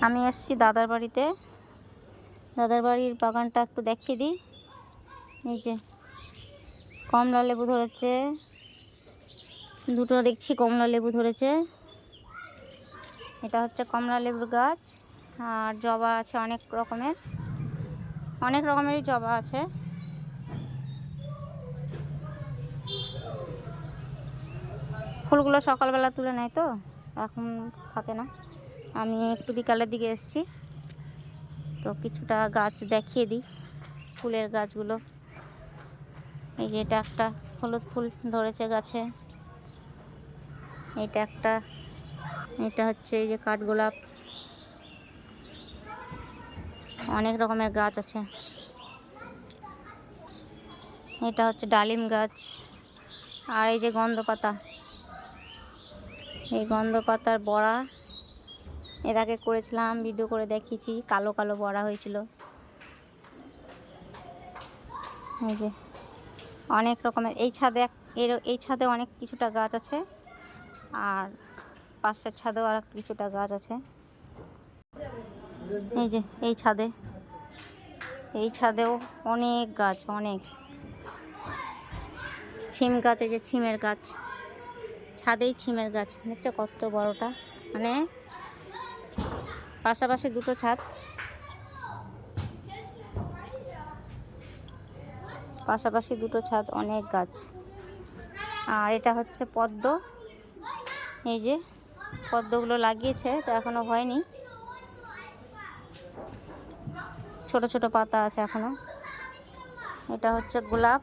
আমি এসেছি দাদার বাড়িতে। দাদার বাড়ির বাগানটা একটু দেখিয়ে দিই। এই যে কমলা লেবু ধরেছে, দুটো দেখছি কমলা লেবু ধরেছে। এটা হচ্ছে কমলা লেবুর গাছ। আর জবা আছে অনেক রকমেরই জবা আছে। ফুলগুলো সকালবেলা তুলে নেয় তো, এখন থাকে না। আমি একটু বিকালের দিকে এসেছি, তো কিছুটা গাছ দেখিয়ে দিই, ফুলের গাছগুলো। এই যে এটা একটা হলুদ ফুল ধরেছে গাছে। এটা হচ্ছে এই যে কাঠগোলাপ। অনেক রকমের গাছ আছে। এটা হচ্ছে ডালিম গাছ। আর এই যে গন্ধপাতা, এই গন্ধপাতার বড়া এর আগে করেছিলাম, ভিডিও করে দেখিয়েছি, কালো কালো বড়া হয়েছিল। এই যে অনেক রকমের এই ছাদে অনেক কিছুটা গাছ আছে, আর পাশের ছাদেও আর কিছুটা গাছ আছে। এই যে এই ছাদেও অনেক গাছ, অনেক ছিম গাছ। এই যে ছিমের গাছ, ছাদেই ছিমের গাছ দেখছো কত বড়টা, মানে পাশাপাশি দুটো ছাদ, অনেক গাছ। আর এটা হচ্ছে পদ্ম। এই যে পদ্মগুলো লাগিয়েছে, তো এখনো হয়নি, ছোট ছোট পাতা আছে এখনো। এটা হচ্ছে গোলাপ,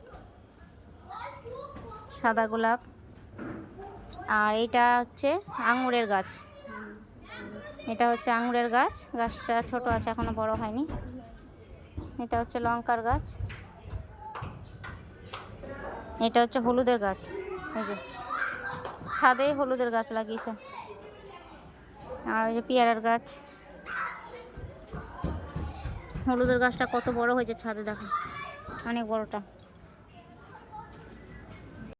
সাদা গোলাপ। আর এটা হচ্ছে আঙুরের গাছ। গাছটা ছোট আছে, এখনো বড় হয়নি। এটা হচ্ছে লঙ্কার গাছ। এটা হচ্ছে হলুদের গাছ। এই যে ছাদে হলুদের গাছ লাগিয়েছে। আর এই যে পেয়ারার গাছ। হলুদের গাছটা কত বড় হয়েছে ছাদে, দেখো অনেক বড়টা।